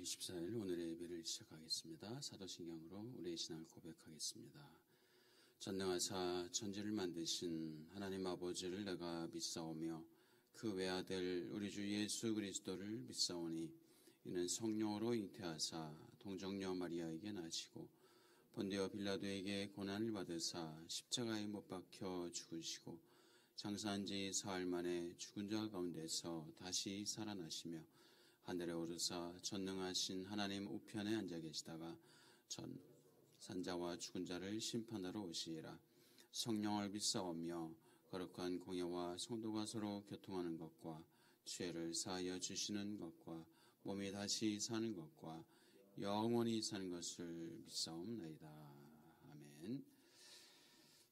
24일 오늘의 예배를 시작하겠습니다. 사도신경으로 우리의 신앙을 고백하겠습니다. 전능하사 천지를 만드신 하나님 아버지를 내가 믿사오며 그 외아들 우리 주 예수 그리스도를 믿사오니 이는 성령으로 잉태하사 동정녀 마리아에게 나시고 본디오 빌라도에게 고난을 받으사 십자가에 못 박혀 죽으시고 장사한 지 사흘 만에 죽은 자 가운데서 다시 살아나시며 하늘에 오르사 전능하신 하나님 우편에 앉아 계시다가 전 산자와 죽은 자를 심판하러 오시리라. 성령을 믿사오며 거룩한 공예와 성도가 서로 교통하는 것과 죄를 사하여 주시는 것과 몸이 다시 사는 것과 영원히 사는 것을 믿사옵나이다. 아멘.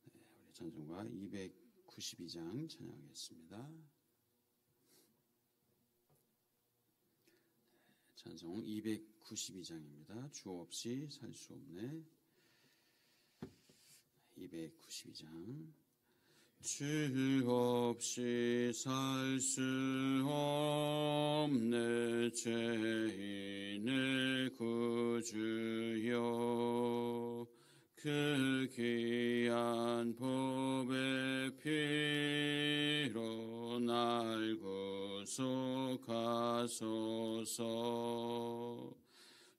우리 찬송가 292장 찬양하겠습니다. 찬송 292장입니다. 주 없이 살 수 없네. 292장. 주 없이 살 수 없네 죄인의 구주여 그 귀한 보배 피로 날 구속하소서.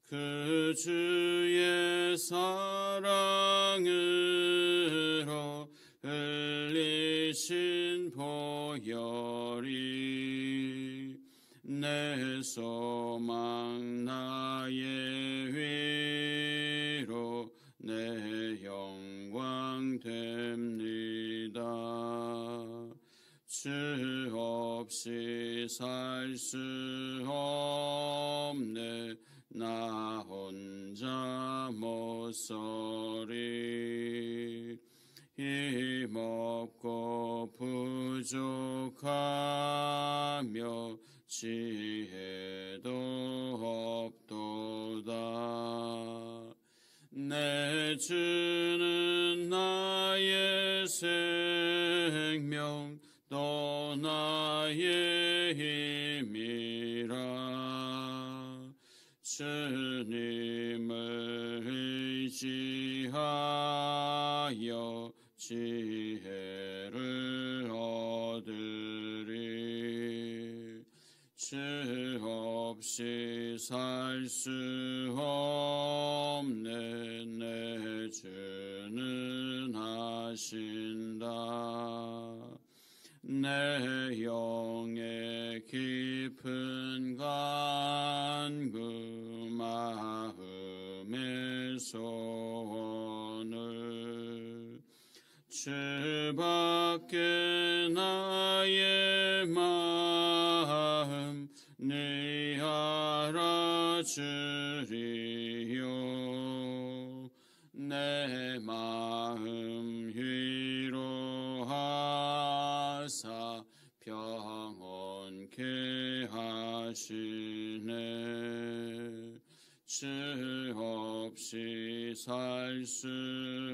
그 주의 사랑으로 흘리신 보혈이 내 소망 나의 위로 내 영광 됩니다. 주 없이 살 수 없네 나 혼자 못 서리. 힘없고 부족하며 지혜도 없도다. 내 주는 나의 생명 또 나의 힘이라. 주님을 의지하여 지혜를 얻으리. 주 없이 살 수 없네 내 주는 하신다. 내 영의 깊은 간구 마음의 소원을 주밖에 나의 마음 네 알아주리요. 내 마음 위로하사 평온케 하시네. 주 없이 살 수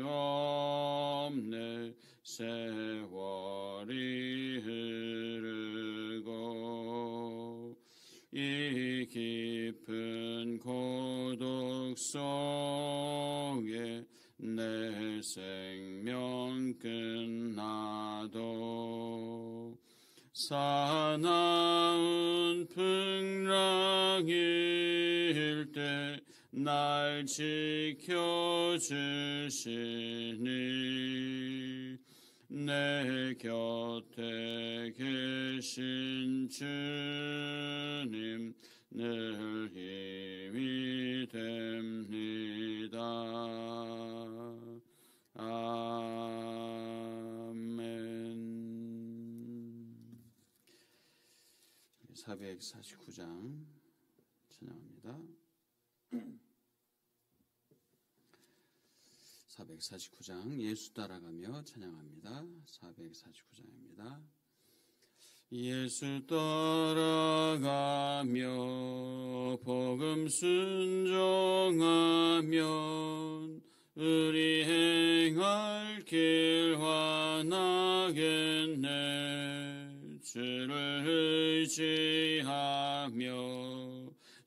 없네 세월이 흐르고 이 깊은 고독 속에 내 생명 끝나도 사나운 풍랑일 때 날 지켜주시니 내 곁에 계신 주님 늘 힘이 됩니다. 아멘. 449장 찬양합니다. 449장 예수 따라가며 찬양합니다. 449장입니다. 예수 따라가며 복음 순종하면 우리 행할 길 환하겠네. 주를 의지하며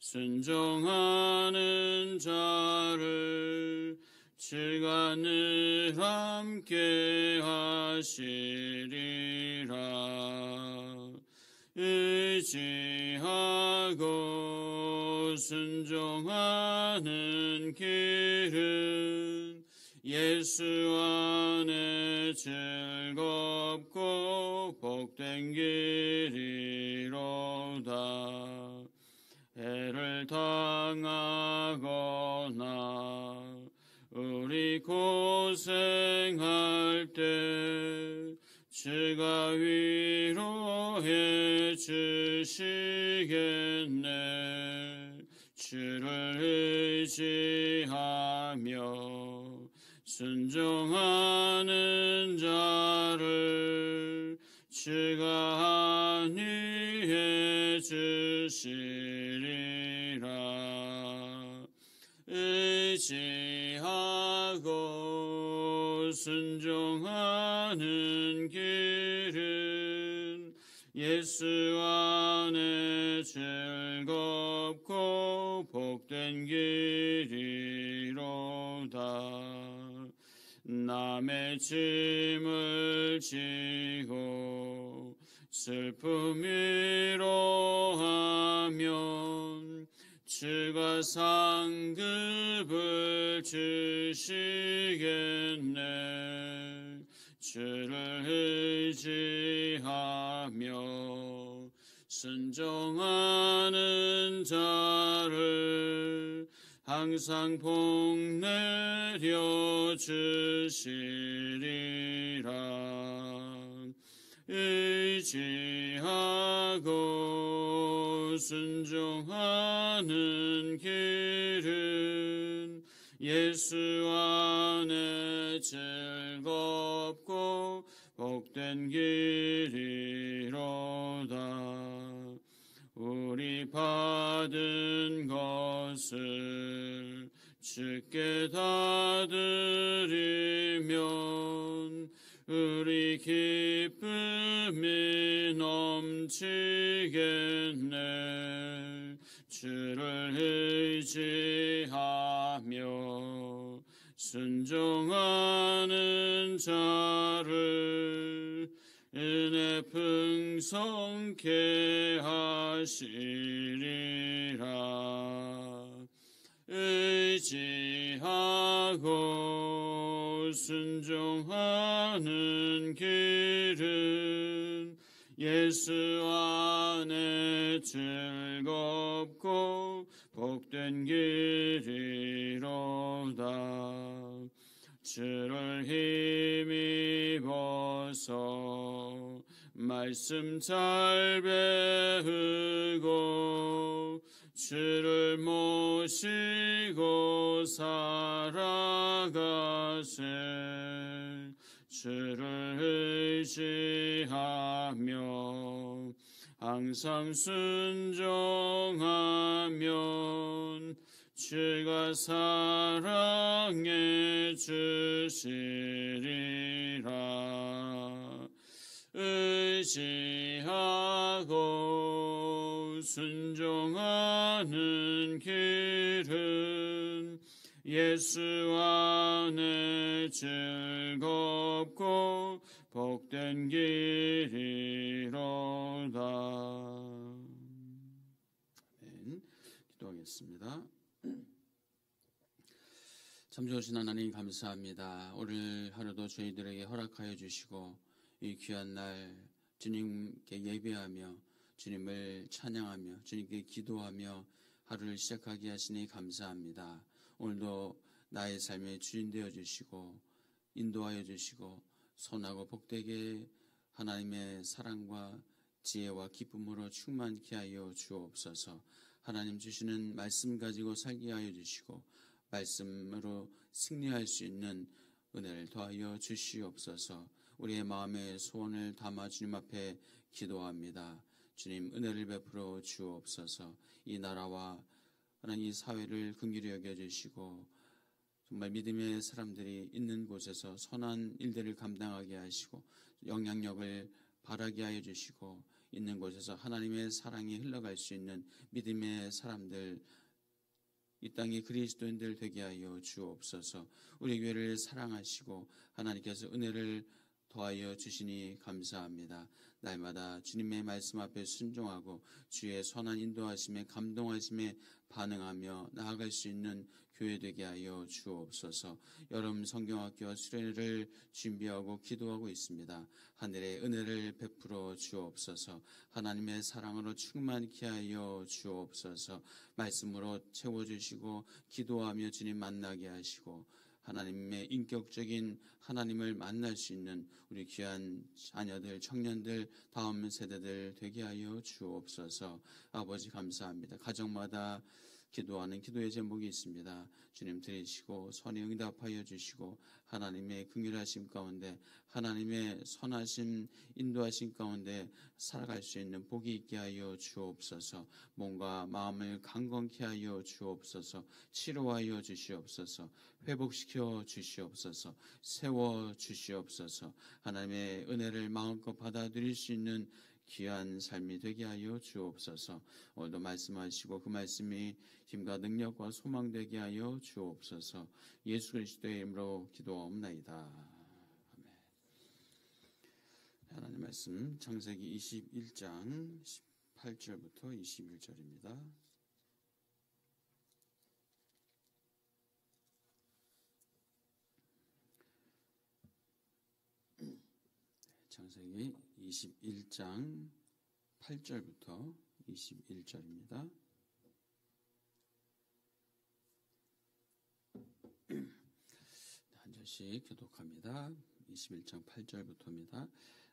순종하는 자를 주가 늘 함께 하시리라. 의지하고 순종하는 길은 예수 안에 즐겁고 복된 길이로다. 해를 당하거나 우리 고생할 때 주가 위로해 주시겠네. 주를 의지하며 순종하는 자를 주가 안위해 주시리라. 의지하고 순종하는 길은 예수 안에 즐겁고 복된 길이로다. 남의 짐을 지고 슬픔 위로하면 주가 상급을 주시겠네. 주를 의지하며 순종하는 자를 항상 복내려 주시리라. 의지하고 순종하는 길은 예수 안에 즐겁고 복된 길이로다. 우리 받은 것을 주께 다 드리면 우리 기쁨이 넘치겠네. 주를 의지하며 순종하는 자를 은혜 풍성케 하시리라. 의지하고 순종하는 길은 예수 안에 즐겁고 복된 길이로다. 주를 힘입어서 말씀 잘 배우고 주를 모시고 살아가세. 주를 의지하며 항상 순종하면 주가 사랑해 주시리라. 의지하고 순종하는 길은 예수 안에 즐겁고 복된 길이로다. 아멘. 기도하겠습니다. 참 좋으신 하나님 감사합니다. 오늘 하루도 저희들에게 허락하여 주시고 이 귀한 날 주님께 예배하며 주님을 찬양하며 주님께 기도하며 하루를 시작하게 하시니 감사합니다. 오늘도 나의 삶의 주인 되어 주시고 인도하여 주시고 선하고 복되게 하나님의 사랑과 지혜와 기쁨으로 충만케 하여 주옵소서. 하나님 주시는 말씀 가지고 살게 하여 주시고 말씀으로 승리할 수 있는 은혜를 더하여 주시옵소서. 우리의 마음의 소원을 담아 주님 앞에 기도합니다. 주님 은혜를 베풀어 주옵소서. 이 나라와 하나님 이 사회를 긍휼히 여겨주시고 정말 믿음의 사람들이 있는 곳에서 선한 일들을 감당하게 하시고 영향력을 발하게 하여 주시고 있는 곳에서 하나님의 사랑이 흘러갈 수 있는 믿음의 사람들, 이 땅의 그리스도인들 되게 하여 주옵소서. 우리 교회를 사랑하시고 하나님께서 은혜를 더하여 주시니 감사합니다. 날마다 주님의 말씀 앞에 순종하고 주의 선한 인도하심에 감동하심에 반응하며 나아갈 수 있는 교회 되게 하여 주옵소서. 여름 성경학교 수련회를 준비하고 기도하고 있습니다. 하늘의 은혜를 베풀어 주옵소서. 하나님의 사랑으로 충만케 하여 주옵소서. 말씀으로 채워주시고 기도하며 주님 만나게 하시고 하나님의 인격적인 하나님을 만날 수 있는 우리 귀한 자녀들, 청년들, 다음 세대들 되게 하여 주옵소서. 아버지 감사합니다. 가정마다 기도하는 기도의 제목이 있습니다. 주님 들으시고 선에 응답하여 주시고 하나님의 긍휼하심 가운데 하나님의 선하심 인도하심 가운데 살아갈 수 있는 복이 있게 하여 주옵소서. 몸과 마음을 강건케 하여 주옵소서. 치료하여 주시옵소서. 회복시켜 주시옵소서. 세워 주시옵소서. 하나님의 은혜를 마음껏 받아들일 수 있는 귀한 삶이 되게 하여 주옵소서. 오늘도 말씀하시고 그 말씀이 힘과 능력과 소망 되게 하여 주옵소서. 예수 그리스도의 이름으로 기도하옵나이다. 아멘. 하나님 말씀 창세기 21장 18절부터 21절입니다. 창세기 21장 8절부터 21절입니다. 한 절씩 교독합니다. 21장 8절부터입니다.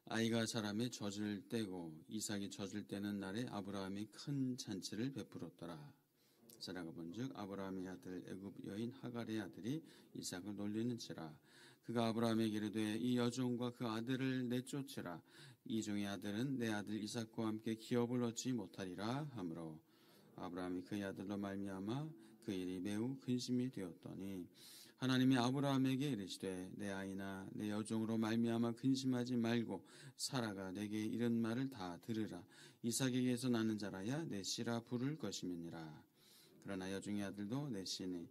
아이가 자라매 젖을 떼고 이삭이 젖을 떼는 날에 아브라함이 큰 잔치를 베풀었더라. 사라가 본즉 아브라함의 아들 애굽 여인 하갈의 아들이 이삭을 놀리는지라. 그가 아브라함에게 이르되 이 여종과 그 아들을 내쫓으라. 이 종의 아들은 내 아들 이삭과 함께 기업을 얻지 못하리라 하므로 아브라함이 그의 아들로 말미암아 그 일이 매우 근심이 되었더니 하나님이 아브라함에게 이르시되 내 아이나 내 여종으로 말미암아 근심하지 말고 사라가 내게 이런 말을 다 들으라. 이삭에게서 나는 자라야 내 씨라 부를 것임이니라. 그러나 여종의 아들도 내 씨니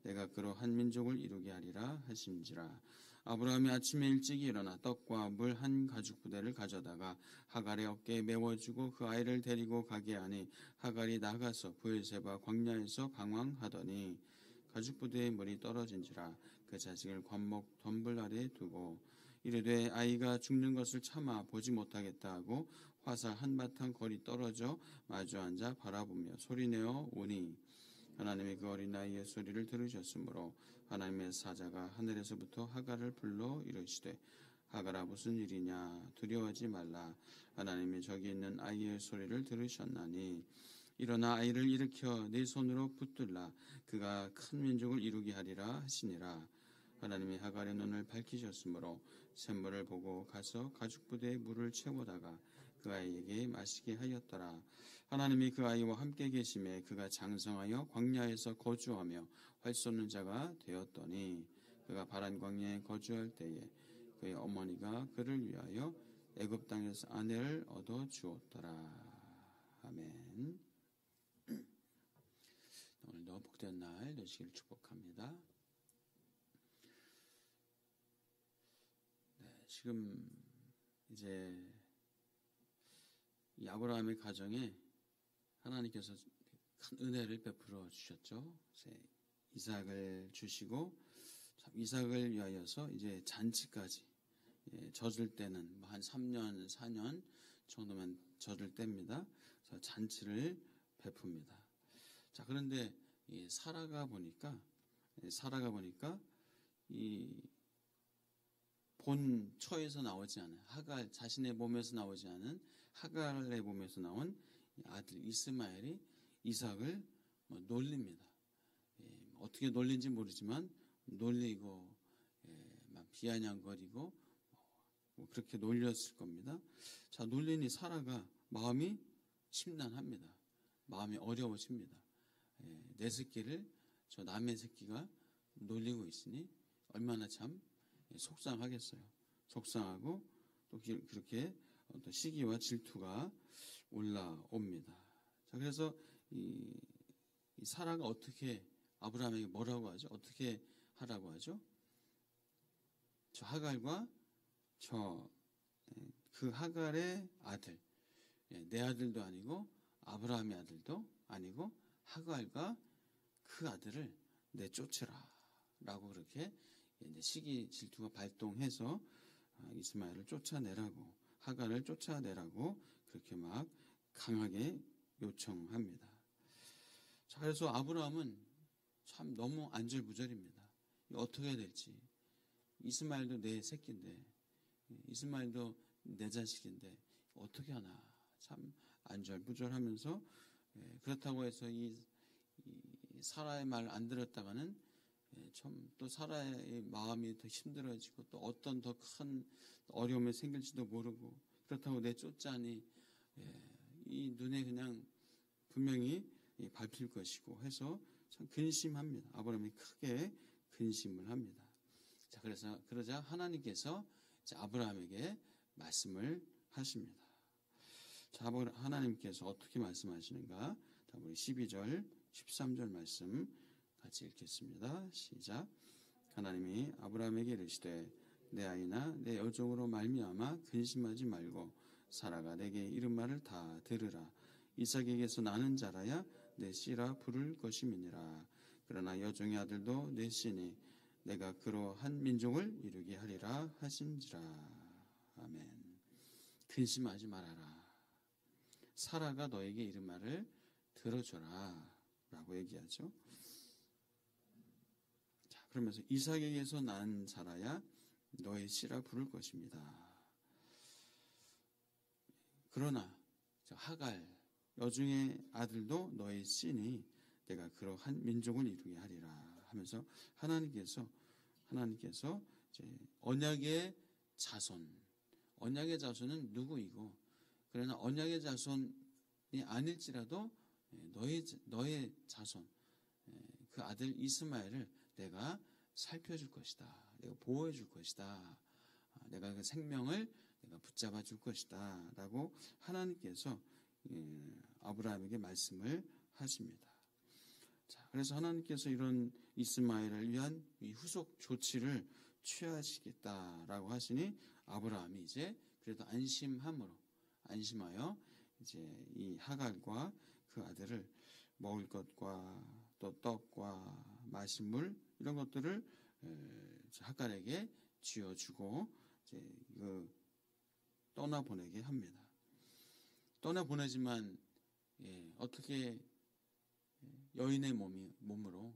내가 그로 한 민족을 이루게 하리라 하신지라. 아브라함이 아침에 일찍 일어나 떡과 물 한 가죽 부대를 가져다가 하갈의 어깨에 메워주고 그 아이를 데리고 가게 하니 하갈이 나가서 브엘세바 광야에서 방황하더니 가죽 부대에 물이 떨어진지라. 그 자식을 관목 덤불 아래에 두고 이르되 아이가 죽는 것을 참아 보지 못하겠다 하고 화살 한바탕 거리 떨어져 마주 앉아 바라보며 소리내어 오니 하나님이 그 어린아이의 소리를 들으셨으므로 하나님의 사자가 하늘에서부터 하갈을 불러 이르시되 하갈아 무슨 일이냐 두려워하지 말라. 하나님이 저기 있는 아이의 소리를 들으셨나니 일어나 아이를 일으켜 네 손으로 붙들라. 그가 큰 민족을 이루게 하리라 하시니라. 하나님이 하갈의 눈을 밝히셨으므로 샘물을 보고 가서 가죽 부대에 물을 채우다가 그 아이에게 마시게 하였더라. 하나님이 그 아이와 함께 계심에 그가 장성하여 광야에서 거주하며 활 쏘는 자가 되었더니 그가 바란 광야에 거주할 때에 그의 어머니가 그를 위하여 애굽 땅에서 아내를 얻어 주었더라. 아멘. 오늘도 복된 날 되시기를 축복합니다. 지금 이제 이 아브라함의 가정에 하나님께서 큰 은혜를 베풀어 주셨죠. 이삭을 주시고 이삭을 위하여서 이제 잔치까지 젖을 때는 한 3년, 4년 정도면 젖을 뗍니다. 그래서 잔치를 베풉니다. 자, 그런데 사라가 보니까 이 본처에서 나오지 않은 하갈 자신의 몸에서 나오지 않은 하갈의 몸에서 나온 아들 이스마엘이 이삭을 놀립니다. 어떻게 놀린지 모르지만 놀리고 막 비아냥거리고 그렇게 놀렸을 겁니다. 자, 놀리니 사라가 마음이 심란합니다. 마음이 어려워집니다. 내 새끼를 저 남의 새끼가 놀리고 있으니 얼마나 참 속상하겠어요. 속상하고 또 그렇게 어떤 시기와 질투가 올라옵니다. 자, 그래서 이 사라가 어떻게 아브라함에게 뭐라고 하죠? 어떻게 하라고 하죠? 저 하갈과 그 하갈의 아들, 내 아들도 아니고 아브라함의 아들도 아니고 하갈과 그 아들을 내쫓으라 라고 그렇게 시기 질투가 발동해서 이스마엘을 쫓아내라고, 하갈을 쫓아내라고 그렇게 막 강하게 요청합니다. 자, 그래서 아브라함은 참 너무 안절부절입니다. 어떻게 해야 될지. 이스마엘도 내 새끼인데, 이스마엘도 내 자식인데 어떻게 하나 참 안절부절하면서, 그렇다고 해서 이 사라의 말 안 들었다가는 참 또 사라의 마음이 더 힘들어지고 또 어떤 더 큰 어려움이 생길지도 모르고, 그렇다고 내쫓자니 이 눈에 그냥 분명히 밟힐 것이고 해서 참 근심합니다. 아브라함이 크게 근심을 합니다. 자, 그러자 하나님께서 아브라함에게 말씀을 하십니다. 자, 하나님께서 어떻게 말씀하시는가? 자, 우리 12절, 13절 말씀 같이 읽겠습니다. 시작. 하나님이 아브라함에게 이르시되 내 아이나 내 여종으로 말미암아 근심하지 말고 사라가 내게 이른 말을 다 들으라. 이삭에게서 나는 자라야 내 씨라 부를 것임이니라. 그러나 여종의 아들도 내 씨니 내가 그로 한 민족을 이루게 하리라 하신지라. 아멘. 근심하지 말아라. 사라가 너에게 이른 말을 들어줘라 라고 얘기하죠. 자, 그러면서 이삭에게서 난 자라야 너의 씨라 부를 것입니다. 그러나 하갈 여중의 아들도 너의 씨니 내가 그로 한 민족을 이루게 하리라 하면서 하나님께서 이제 언약의 자손은 누구이고, 그러나 언약의 자손이 아닐지라도 너의 자손, 그 아들 이스마엘을 내가 살펴줄 것이다. 내가 보호해 줄 것이다. 내가 그 생명을 내가 붙잡아 줄 것이다. 라고 하나님께서 아브라함에게 말씀을 하십니다. 자, 그래서 하나님께서 이런 이스마엘을 위한 이 후속 조치를 취하시겠다라고 하시니 아브라함이 이제 그래도 안심하여 이제 이 하갈과 그 아들을 먹을 것과 또 떡과 마실 물 이런 것들을 하갈에게 쥐어주고 이제 떠나보내게 합니다. 떠나보내지만 어떻게 여인의 몸으로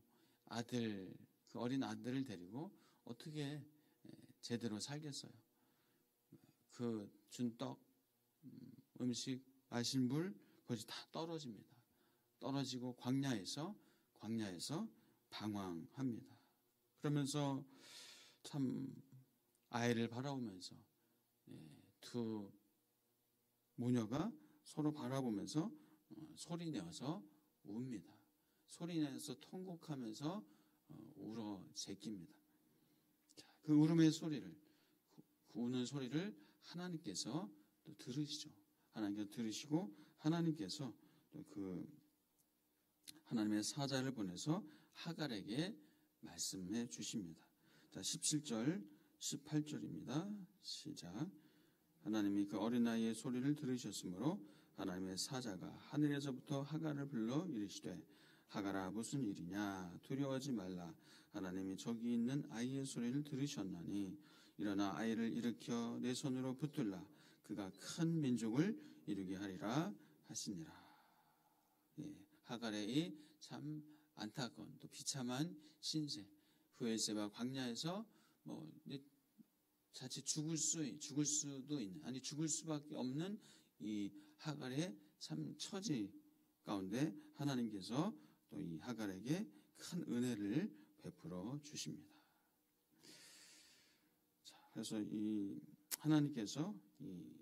그 어린 아들을 데리고 어떻게 제대로 살겠어요? 그 준 떡, 음식, 마실 물 그것이 다 떨어집니다. 떨어지고 광야에서 방황합니다. 그러면서 참 아이를 바라보면서 두 모녀가 서로 바라보면서 소리내어서 웁니다. 소리내어서 통곡하면서 울어 제낍니다. 그 울음의 소리를, 그 우는 소리를 하나님께서 또 들으시죠. 하나님께서 들으시고 하나님께서 또 그 하나님의 사자를 보내서 하갈에게 말씀해 주십니다. 자, 17절, 18절입니다. 시작. 하나님이 그 어린아이의 소리를 들으셨으므로 하나님의 사자가 하늘에서부터 하갈을 불러 이르시되 하갈아 무슨 일이냐 두려워하지 말라. 하나님이 저기 있는 아이의 소리를 들으셨나니 일어나 아이를 일으켜 내 손으로 붙들라. 그가 큰 민족을 이루게 하리라 하시니라. 하갈의 참 안타까운 또 비참한 신세, 후엘세바 광야에서 자칫 죽을 수도 있는, 아니 죽을 수밖에 없는 이 하갈의 참 처지 가운데 하나님께서 또 이 하갈에게 큰 은혜를 베풀어 주십니다. 자, 그래서 이 하나님께서 이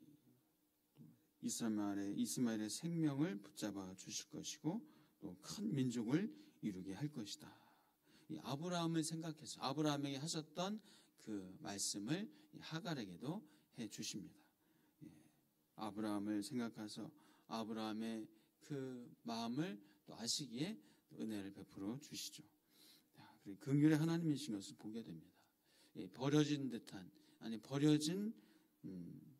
이스마엘의 생명을 붙잡아 주실 것이고 또 큰 민족을 이루게 할 것이다. 이 아브라함을 생각해서 아브라함에게 하셨던 그 말씀을 하갈에게도 해 주십니다. 아브라함을 생각하셔서 아브라함의 그 마음을 또 아시기에 은혜를 베풀어 주시죠. 긍휼의 하나님이신 것을 보게 됩니다. 버려진 듯한, 아니 버려진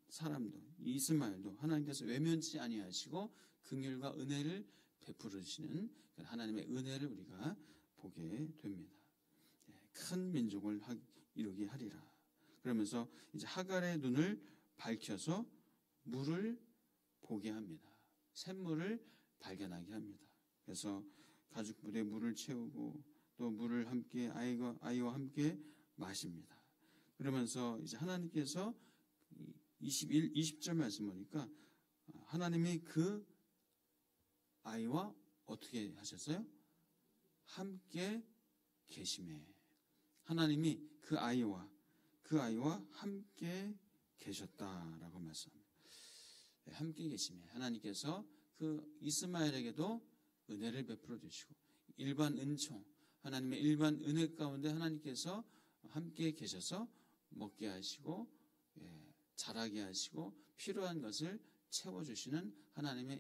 사람도, 이스마엘도 하나님께서 외면치 아니하시고 긍휼과 은혜를 베풀으시는 하나님의 은혜를 우리가 보게 됩니다. 큰 민족을 이루게 하리라. 그러면서 이제 하갈의 눈을 밝혀서 물을 보게 합니다. 샘물을 발견하게 합니다. 그래서 가죽불에 물을 채우고 또 물을 함께 아이와 함께 마십니다. 그러면서 이제 하나님께서 20절 말씀 보니까 하나님이 그 아이와 어떻게 하셨어요? 함께 계심에. 하나님이 그 아이와 함께 계셨다라고 말씀합니다. 함께 계심에 하나님께서 그 이스마엘에게도 은혜를 베풀어 주시고 일반 은총, 하나님의 일반 은혜 가운데 하나님께서 함께 계셔서 먹게 하시고 자라게 하시고 필요한 것을 채워주시는 하나님의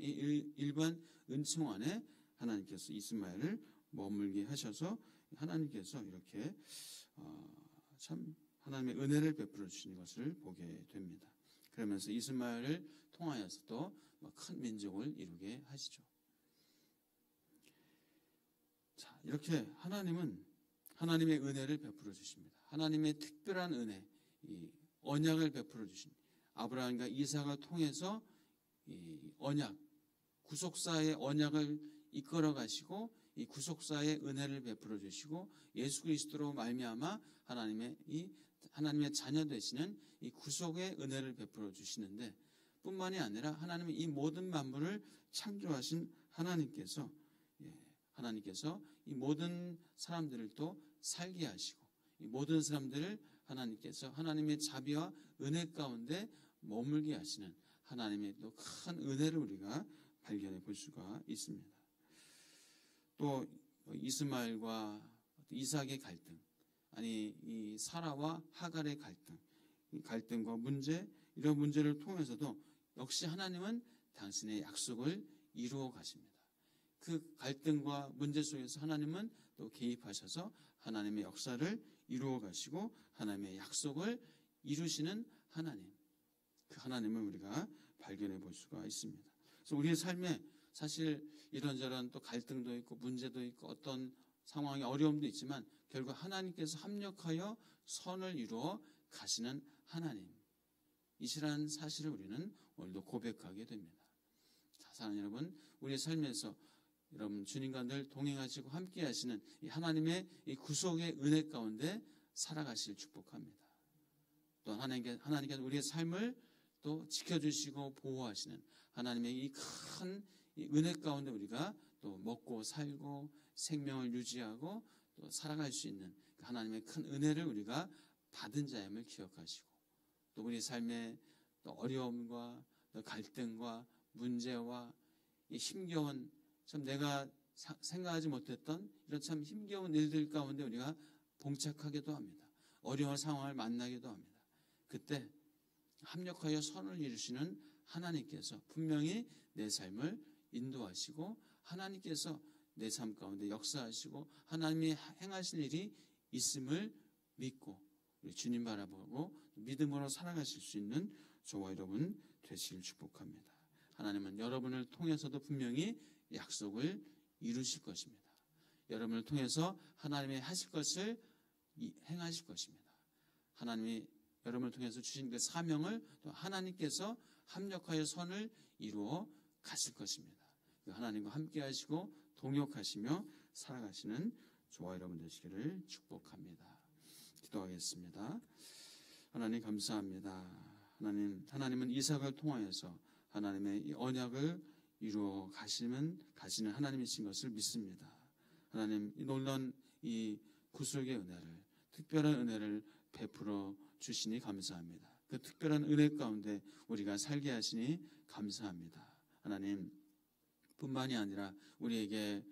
일반 은총 안에 하나님께서 이스마엘을 머물게 하셔서 하나님께서 이렇게 참 하나님의 은혜를 베풀어 주시는 것을 보게 됩니다. 그러면서 이스마엘을 통하여서도 큰 민족을 이루게 하시죠. 자, 이렇게 하나님은 하나님의 은혜를 베풀어 주십니다. 하나님의 특별한 은혜, 이 언약을 베풀어 주십니다. 아브라함과 이삭을 통해서 이 언약, 구속사의 언약을 이끌어 가시고 이 구속사의 은혜를 베풀어 주시고 예수 그리스도로 말미암아 하나님의 자녀 되시는 이 구속의 은혜를 베풀어 주시는데 뿐만이 아니라 하나님의 이 모든 만물을 창조하신 하나님께서 이 모든 사람들을 또 살게 하시고 이 모든 사람들을 하나님께서 하나님의 자비와 은혜 가운데 머물게 하시는 하나님의 또 큰 은혜를 우리가 발견해 볼 수가 있습니다. 또 이스마엘과 이삭의 갈등, 아니 이 사라와 하갈의 갈등, 이 갈등과 문제, 이런 문제를 통해서도 역시 하나님은 당신의 약속을 이루어 가십니다. 그 갈등과 문제 속에서 하나님은 또 개입하셔서 하나님의 역사를 이루어 가시고 하나님의 약속을 이루시는 하나님, 그 하나님을 우리가 발견해 볼 수가 있습니다. 그래서 우리의 삶에 사실 이런저런 또 갈등도 있고 문제도 있고 어떤 상황의 어려움도 있지만 결국 하나님께서 합력하여 선을 이루어 가시는 하나님이시라는 사실을 우리는 오늘도 고백하게 됩니다. 자, 사랑하는 여러분, 우리의 삶에서 여러분 주님과 늘 동행하시고 함께 하시는 이 하나님의 이 구속의 은혜 가운데 살아가실 축복합니다. 또 하나님께서 우리의 삶을 또 지켜주시고 보호하시는 하나님의 이 큰 은혜 가운데 우리가 또 먹고 살고 생명을 유지하고 또 살아갈 수 있는 하나님의 큰 은혜를 우리가 받은 자임을 기억하시고 또 우리 삶의 또 어려움과 또 갈등과 문제와 이 힘겨운 참 내가 생각하지 못했던 이런 참 힘겨운 일들 가운데 우리가 봉착하기도 합니다. 어려운 상황을 만나기도 합니다. 그때 합력하여 선을 이루시는 하나님께서 분명히 내 삶을 인도하시고 하나님께서 내 삶 가운데 역사하시고 하나님이 행하실 일이 있음을 믿고 우리 주님 바라보고 믿음으로 살아가실 수 있는 저와 여러분 되시길 축복합니다. 하나님은 여러분을 통해서도 분명히 약속을 이루실 것입니다. 여러분을 통해서 하나님이 하실 것을 행하실 것입니다. 하나님이 여러분을 통해서 주신 그 사명을 또 하나님께서 합력하여 선을 이루어 가실 것입니다. 하나님과 함께 하시고 동역하시며 살아가시는 저와 여러분 되시기를 축복합니다. 기도하겠습니다. 하나님 감사합니다. 하나님은 이삭을 통하여서 하나님의 이 언약을 이루어 가시는 하나님이신 것을 믿습니다. 하나님 이 놀라운 이 구속의 은혜를 특별한 은혜를 베풀어 주시니 감사합니다. 그 특별한 은혜 가운데 우리가 살게 하시니 감사합니다. 하나님 뿐만이 아니라 우리에게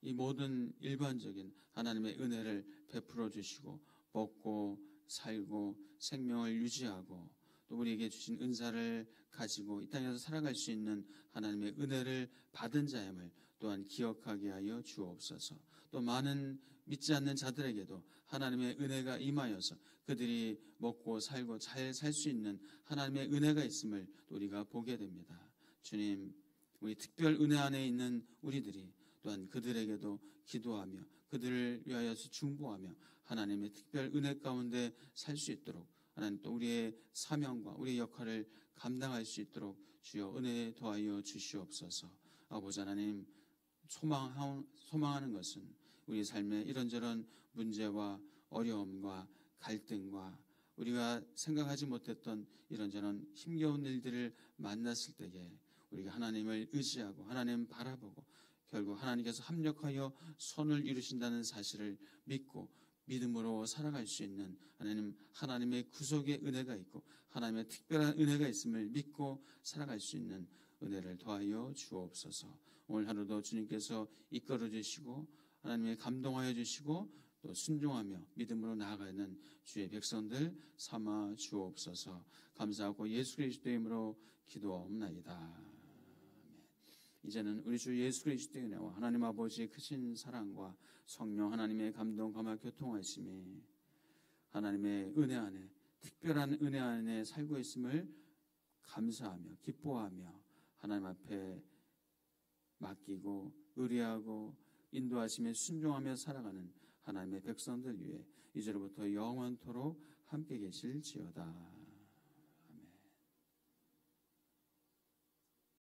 이 모든 일반적인 하나님의 은혜를 베풀어 주시고 먹고 살고 생명을 유지하고 또 또 우리에게 주신 은사를 가지고 이 땅에서 살아갈 수 있는 하나님의 은혜를 받은 자임을 또한 기억하게 하여 주옵소서. 또 많은 믿지 않는 자들에게도 하나님의 은혜가 임하여서 그들이 먹고 살고 잘 살 수 있는 하나님의 은혜가 있음을 우리가 보게 됩니다. 주님, 우리 특별 은혜 안에 있는 우리들이 또한 그들에게도 기도하며 그들을 위하여서 중보하며 하나님의 특별 은혜 가운데 살 수 있도록 하나님 또 우리의 사명과 우리의 역할을 감당할 수 있도록 주여 은혜 더하여 주시옵소서. 아버지 하나님, 소망하는 것은 우리 삶의 이런저런 문제와 어려움과 갈등과 우리가 생각하지 못했던 이런저런 힘겨운 일들을 만났을 때에 우리가 하나님을 의지하고 하나님 바라보고 결국 하나님께서 합력하여 선을 이루신다는 사실을 믿고 믿음으로 살아갈 수 있는 하나님의 구속의 은혜가 있고 하나님의 특별한 은혜가 있음을 믿고 살아갈 수 있는 은혜를 더하여 주옵소서. 오늘 하루도 주님께서 이끌어 주시고 하나님의 감동하여 주시고 또 순종하며 믿음으로 나아가는 주의 백성들 삼아 주옵소서. 감사하고 예수 그리스도의 이름으로 기도하옵나이다. 아멘. 이제는 우리 주 예수 그리스도의 은혜와 하나님 아버지의 크신 사랑과 성령 하나님의 감동 감화 교통하심이 하나님의 은혜 안에 특별한 은혜 안에 살고 있음을 감사하며 기뻐하며 하나님 앞에 맡기고 의뢰하고 인도하심에 순종하며 살아가는 하나님의 백성들 위해 이제로부터 영원토록 함께 계실지어다.